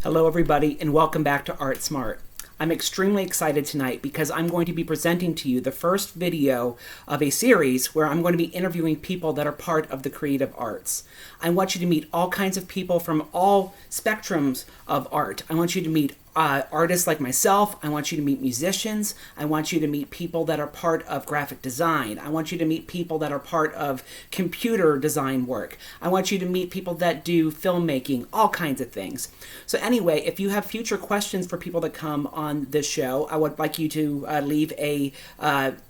Hello everybody and welcome back to Art Smart. I'm extremely excited tonight because I'm going to be presenting to you the first video of a series where I'm going to be interviewing people that are part of the creative arts. I want you to meet all kinds of people from all spectrums of art. I want you to meet artists like myself. I want you to meet musicians. I want you to meet people that are part of graphic design. I want you to meet people that are part of computer design work. I want you to meet people that do filmmaking, all kinds of things. So anyway, if you have future questions for people that come on this show, I would like you to leave a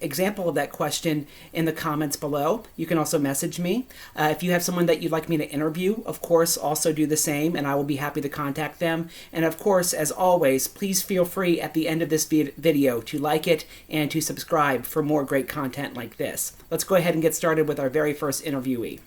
example of that question in the comments below. You can also message me. If you have someone that you'd like me to interview, of course, also do the same, and I will be happy to contact them. And of course, as always, please feel free at the end of this video to like it and to subscribe for more great content like this. Let's go ahead and get started with our very first interviewee.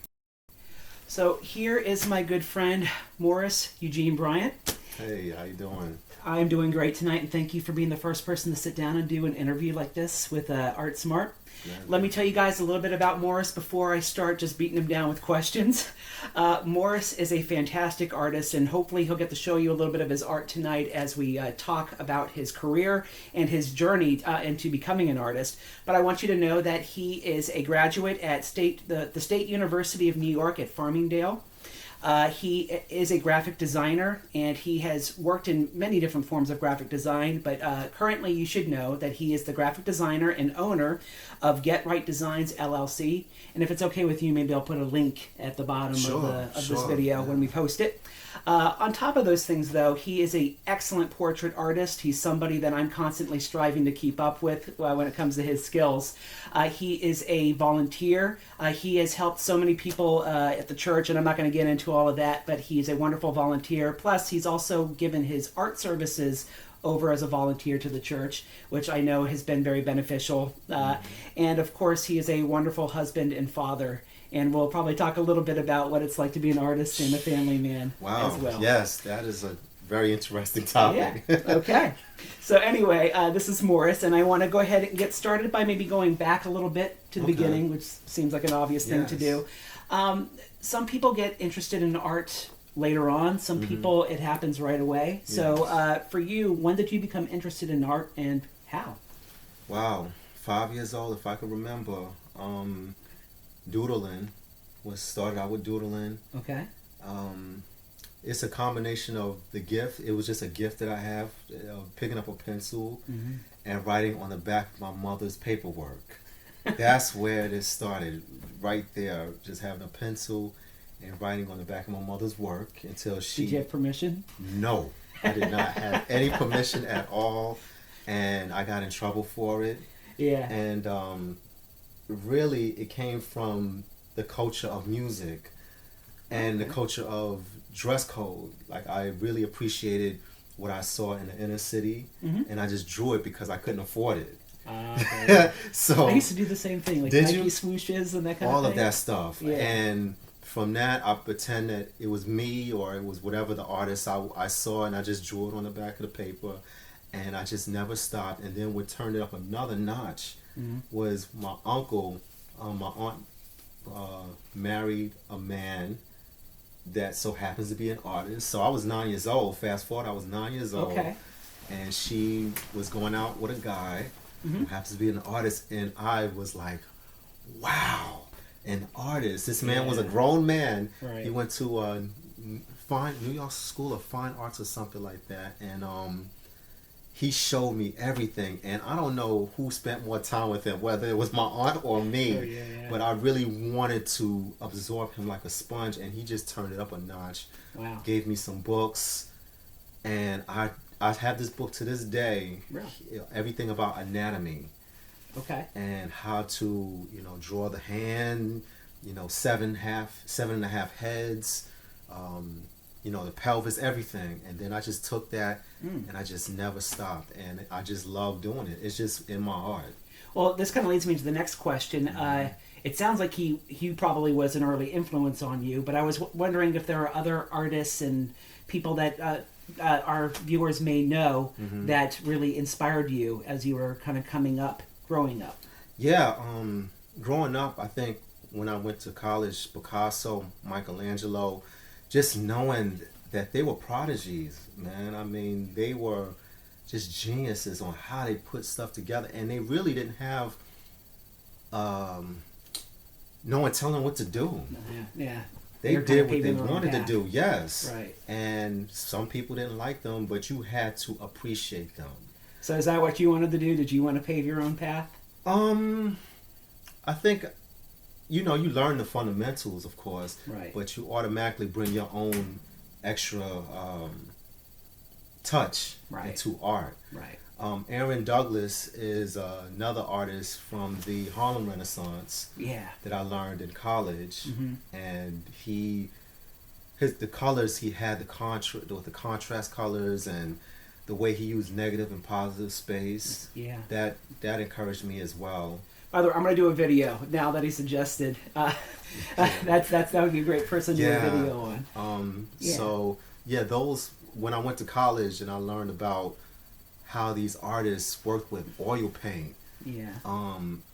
So here is my good friend, Morris Eugene Bryant. Hey, how you doing? I'm doing great tonight, and thank you for being the first person to sit down and do an interview like this with Art Smart. Yeah, Let me tell you guys a little bit about Morris before I start just beating him down with questions. Morris is a fantastic artist, and hopefully he'll get to show you a little bit of his art tonight as we talk about his career and his journey into becoming an artist. But I want you to know that he is a graduate at the State University of New York at Farmingdale. He is a graphic designer, and he has worked in many different forms of graphic design, but currently you should know that he is the graphic designer and owner of Get Right Designs, LLC. And if it's okay with you, maybe I'll put a link at the bottom of this video when we post it. On top of those things, though, he is an excellent portrait artist. He's somebody that I'm constantly striving to keep up with when it comes to his skills. He is a volunteer. He has helped so many people at the church, and I'm not going to get into all of that, but he's a wonderful volunteer. Plus, he's also given his art services over as a volunteer to the church, which I know has been very beneficial. And of course, he is a wonderful husband and father. And we'll probably talk a little bit about what it's like to be an artist and a family man as well. Yes, that is a very interesting topic. Yeah. Okay. So anyway, this is Morris, and I want to go ahead and get started by maybe going back a little bit to the beginning, which seems like an obvious thing to do. Some people get interested in art later on. Some people, it happens right away. Yes. So for you, when did you become interested in art, and how? Wow, 5 years old, if I can remember. Doodling started out with doodling. Okay. It's a combination of the gift. It was just a gift that I have, picking up a pencil and writing on the back of my mother's paperwork. That's where this started, right there, just having a pencil and writing on the back of my mother's work until she... Did you have permission? No, I did not have any permission at all, and I got in trouble for it. Yeah. And really, it came from the culture of music and the culture of dress code. Like, I really appreciated what I saw in the inner city, and I just drew it because I couldn't afford it. Okay. So I used to do the same thing, like Nike swooshes and that kind of thing. All of that stuff. Yeah. And from that, I pretend that it was me or it was whatever the artist I saw, and I just drew it on the back of the paper, and I just never stopped. And then what turned it up another notch was my uncle, my aunt married a man that so happens to be an artist. So I was 9 years old. Fast forward, I was 9 years old. Okay. And she was going out with a guy who happens to be an artist, and I was like, wow, an artist. This man was a grown man. Right. He went to New York School of Fine Arts or something like that, and he showed me everything, and I don't know who spent more time with him, whether it was my aunt or me, but I really wanted to absorb him like a sponge, and he just turned it up a notch. Wow. Gave me some books, and I have this book to this day, everything about anatomy. Okay. And how to, draw the hand, 7.5 heads, the pelvis, everything. And then I just took that and I just never stopped. And I just love doing it. It's just in my heart. Well, this kind of leads me to the next question. It sounds like he probably was an early influence on you, but I was wondering if there are other artists and people that our viewers may know that really inspired you as you were kind of growing up. Yeah, growing up, I think when I went to college, Picasso, Michelangelo, just knowing that they were prodigies, man. I mean, they were just geniuses on how they put stuff together, and they really didn't have no one telling them what to do. Yeah. They They're did kind of what they paving their own wanted to path. do, yes. Right. And some people didn't like them, but you had to appreciate them. So is that what you wanted to do? Did you want to pave your own path? I think, you learn the fundamentals, of course, Right. but you automatically bring your own extra touch Right. into art. Right. Aaron Douglas is another artist from the Harlem Renaissance Yeah. that I learned in college, Mhm. and the colors he had, the contrast colors, and the way he used negative and positive space, Yeah. that encouraged me as well. By the way, I'm going to do a video now that he suggested. That would be a great person to do a video on. Yeah. So yeah, those, when I went to college and I learned about how these artists worked with oil paint. Yeah.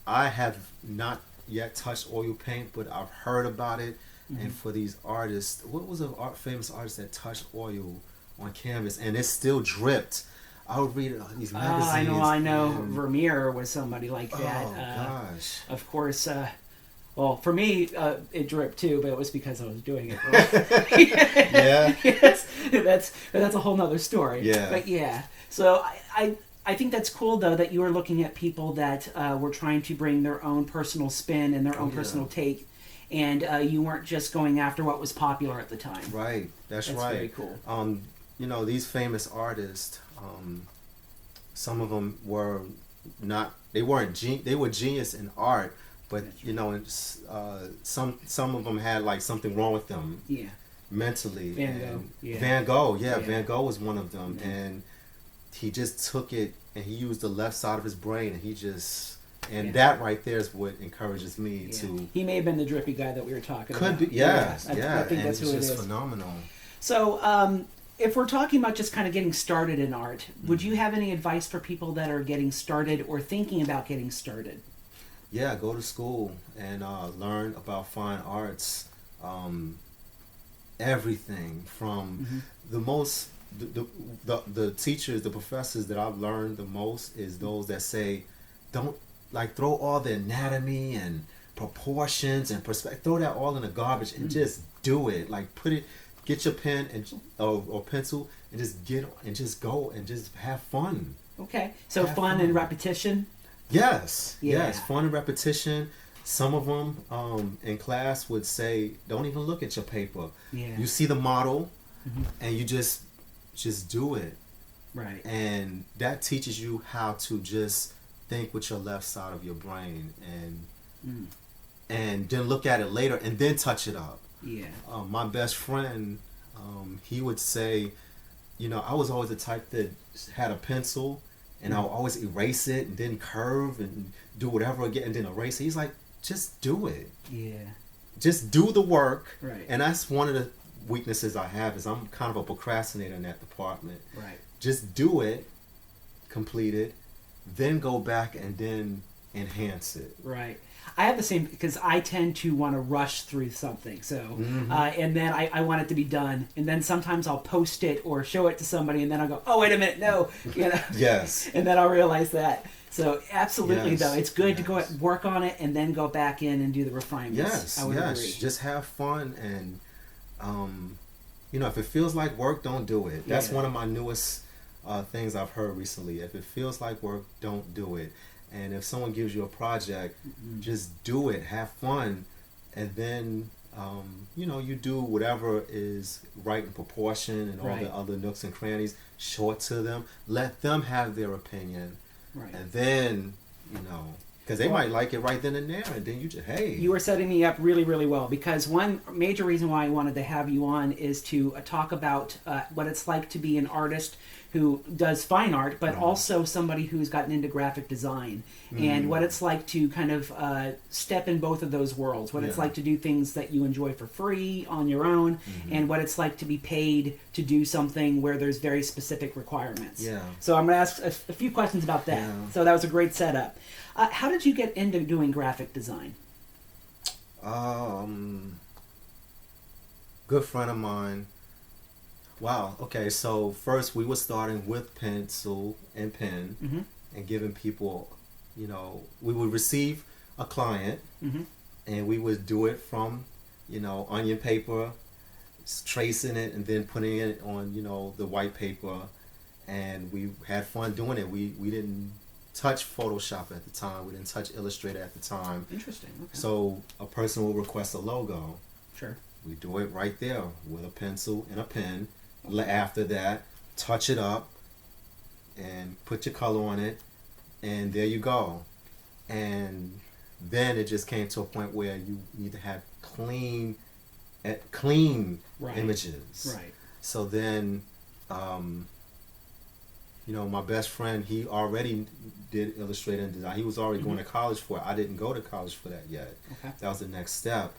I have not yet touched oil paint, but I've heard about it. Mm-hmm. And for these artists, what was a famous artist that touched oil on canvas and it still dripped? I would read these magazines. I know. and- Vermeer was somebody like that. Oh gosh. Of course. Well, for me, it dripped too, but it was because I was doing it wrong. Yeah. Yes, that's a whole nother story. Yeah. But yeah, so I think that's cool though that you were looking at people that were trying to bring their own personal spin and their own Yeah. personal take, and you weren't just going after what was popular at the time. Right. That's That's right. very cool. These famous artists, some of them were not. They weren't. They were genius in art, but some of them had like something wrong with them Yeah. mentally. Van Gogh, And yeah. Van Gogh, yeah, Yeah. Van Gogh was one of them, Yeah. and he just took it and he used the left side of his brain, and Yeah. that right there is what encourages me Yeah. to. He may have been the drippy guy that we were talking Could about. be, yes, I yeah, think and that's it's who it just is. phenomenal. So, if we're talking about just kind of getting started in art, would Mm-hmm. you have any advice for people that are getting started or thinking about getting started? Yeah, go to school and learn about fine arts. Everything from Mm-hmm. the most the teachers, the professors that I've learned the most is those that say, don't like throw all the anatomy and proportions and perspective, throw that all in the garbage and just do it. Like get your pen and or pencil and just go and just have fun. Okay, so Have fun fun. and repetition. Yes, Yeah. yes, fun and repetition. Some of them in class would say, don't even look at your paper. Yeah. You see the model Mhm. and you just do it. Right. And that teaches you how to just think with your left side of your brain and then look at it later and then touch it up. Yeah. My best friend, he would say, I was always the type that had a pencil and I would always erase it and then curve and do whatever again and then erase it. He's like, just do it. Yeah. Just do the work. Right. And that's one of the weaknesses I have is I'm kind of a procrastinator in that department. Right. Just do it, complete it, then go back and then enhance it. Right. I have the same because I tend to want to rush through something. So, and then I want it to be done. And then sometimes I'll post it or show it to somebody, and then I'll go, "Oh, wait a minute, no," Yes. and then I'll realize that. So, absolutely, Yes. though, it's good to go Yes. work on it and then go back in and do the refinements. Yes. I would Yes. agree. Just have fun and, if it feels like work, don't do it. That's Yeah. one of my newest things I've heard recently. If it feels like work, don't do it. And if someone gives you a project, just do it. Have fun, and then you do whatever is right in proportion and all Right. the other nooks and crannies. Show it to them. Let them have their opinion, Right. and then because they might like it right then and there, and then you just You are setting me up really, really well because one major reason why I wanted to have you on is to talk about what it's like to be an artist who does fine art, but also somebody who's gotten into graphic design and what it's like to kind of step in both of those worlds, what it's Yeah. like to do things that you enjoy for free on your own and what it's like to be paid to do something where there's very specific requirements. Yeah. So I'm going to ask a few questions about that. Yeah. So that was a great setup. How did you get into doing graphic design? Good friend of mine Wow. Okay. So first we were starting with pencil and pen Mm-hmm. and giving people, we would receive a client Mm-hmm. and we would do it from, onion paper, tracing it and then putting it on, the white paper. And we had fun doing it. We didn't touch Photoshop at the time. We didn't touch Illustrator at the time. Interesting. Okay. So a person will request a logo. Sure. We do it right there with a pencil and a pen. After that, touch it up and put your color on it, and there you go. And then it just came to a point where you need to have clean Right. images. Right. So then, my best friend, he already did Illustrator and design. He was already going to college for it. I didn't go to college for that yet. Okay. That was the next step.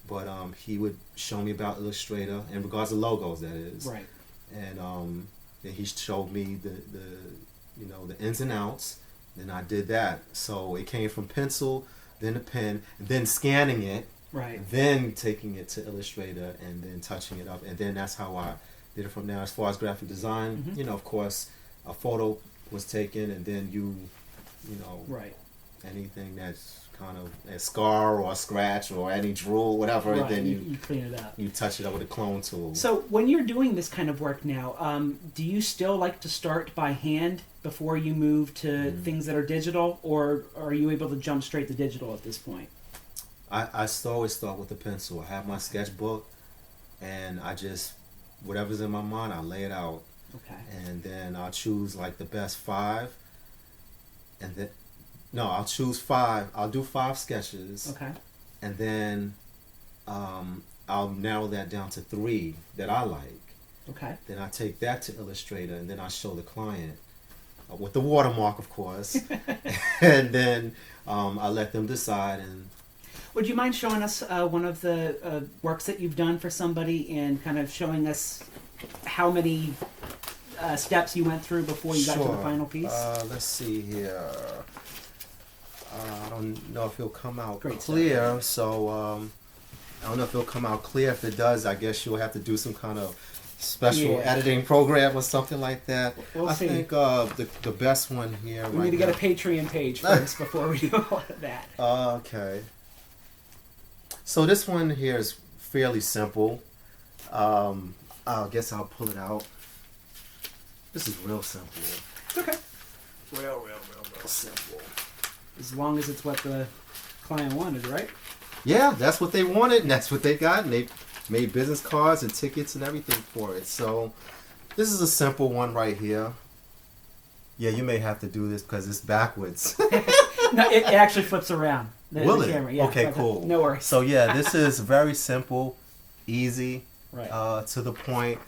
But he would show me about Illustrator in regards to logos, that is. Right. And then he showed me the ins and outs. Then I did that. So it came from pencil, then the pen, then scanning it, Right. then taking it to Illustrator, and then touching it up. And then that's how I did it from now. As far as graphic design, Mm-hmm. of course, a photo was taken, and then Right. anything that's kind of a scar or a scratch or any drool, whatever, Right. and then You clean it up. you touch it up with a clone tool. So when you're doing this kind of work now, do you still like to start by hand before you move to things that are digital, or are you able to jump straight to digital at this point? I always start with a pencil. I have my sketchbook, and I just, whatever's in my mind, I lay it out. Okay. And then I'll choose like the best 5. And then, no, I'll choose 5. I'll do 5 sketches. Okay. And then I'll narrow that down to 3 that I like. Okay. Then I take that to Illustrator, and then I show the client with the watermark, of course. And then I let them decide. And Would you mind showing us one of the works that you've done for somebody and kind of showing us how many steps you went through before you got to the final piece? Let's see here. I don't know if it'll come out Great clear. So I don't know if it'll come out clear. If it does, I guess you'll have to do some kind of special editing program or something like that. We'll I see. think the best one here. We need to get a Patreon page first before we do all of that. Okay. So this one here is fairly simple. I guess I'll pull it out. This is real simple. Okay. Real simple. As long as it's what the client wanted, right? Yeah, that's what they wanted, and that's what they got, and they made business cards and tickets and everything for it. So this is a simple one right here. Yeah, you may have to do this because it's backwards. No, it actually flips around. Will the it? camera. Yeah, Okay, but cool. No worries. So yeah, this is very simple, easy, Right. to the point,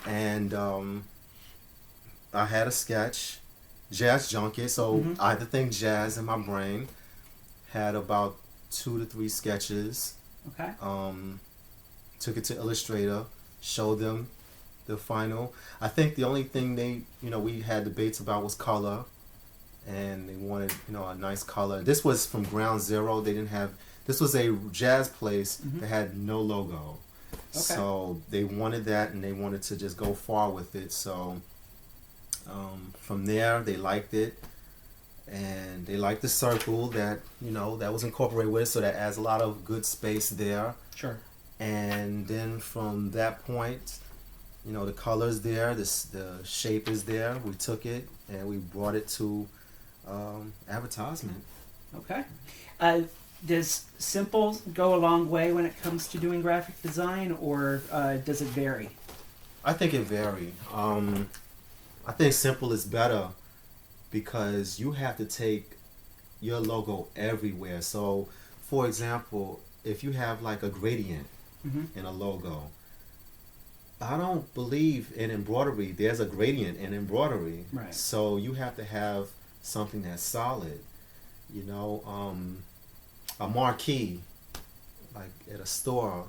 and I had a sketch, Jazz Junkie. So I had to think jazz in my brain. Had about 2 to 3 sketches. Okay. Took it to Illustrator, showed them the final. I think the only thing we had debates about was color, and they wanted, a nice color. This was from ground zero. They didn't have, this was a jazz place that had no logo. Okay. So they wanted that, and they wanted to just go far with it. So from there, they liked it. And they liked the circle that, that was incorporated with it, so that adds a lot of good space there. Sure. And then from that point, the color's there, the shape is there. We took it and we brought it to advertisement. Okay. Does simple go a long way when it comes to doing graphic design, or does it vary? I think it varies. I think simple is better because you have to take your logo everywhere. So, for example, if you have like a gradient in a logo, I don't believe in embroidery. There's a gradient in embroidery. Right. So you have to have something that's solid. A marquee, like at a store.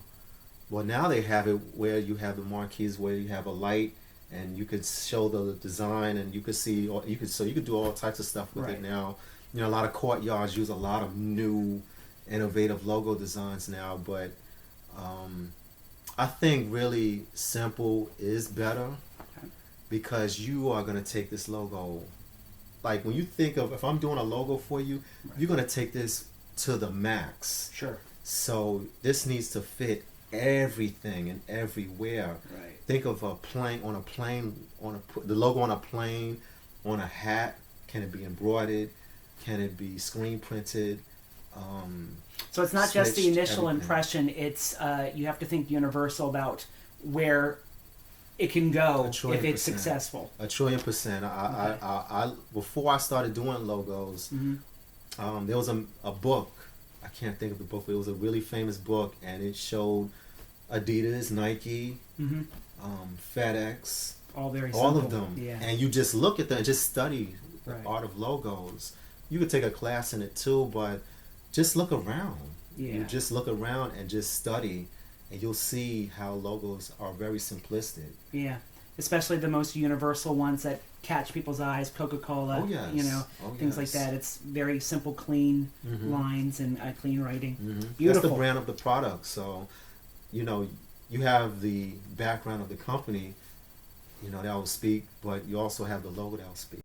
Well, now they have it where you have the marquees where you have a light and you could show the design and you could see, or you could do all types of stuff with it now. A lot of courtyards use a lot of new, innovative logo designs now, but I think really simple is better Okay. because you are going to take this logo. Like when you think of, if I'm doing a logo for you, Right. you're going to take this to the max. Sure. So this needs to fit everything and everywhere. Right. Think of a plane, the logo on a plane, on a hat. Can it be embroidered? Can it be screen printed? So it's not just the Switched, initial everything. impression. It's you have to think universal about where it can go A trillion if it's percent. successful. A trillion percent. I before I started doing logos, there was a book. I can't think of the book, but it was a really famous book, and it showed Adidas, Nike, Mm-hmm. FedEx, All very all simple. of them. Yeah. And you just look at them and just study the Right. art of logos. You could take a class in it too, but just look around. Yeah. You just look around and just study, and you'll see how logos are very simplistic. Yeah. Especially the most universal ones that catch people's eyes, Coca-Cola, Oh, yes. you know, Oh, things like yes. that. It's very simple, clean lines and clean writing. That's Beautiful. the brand of the product. So, you have the background of the company, that will speak, but you also have the logo that will speak.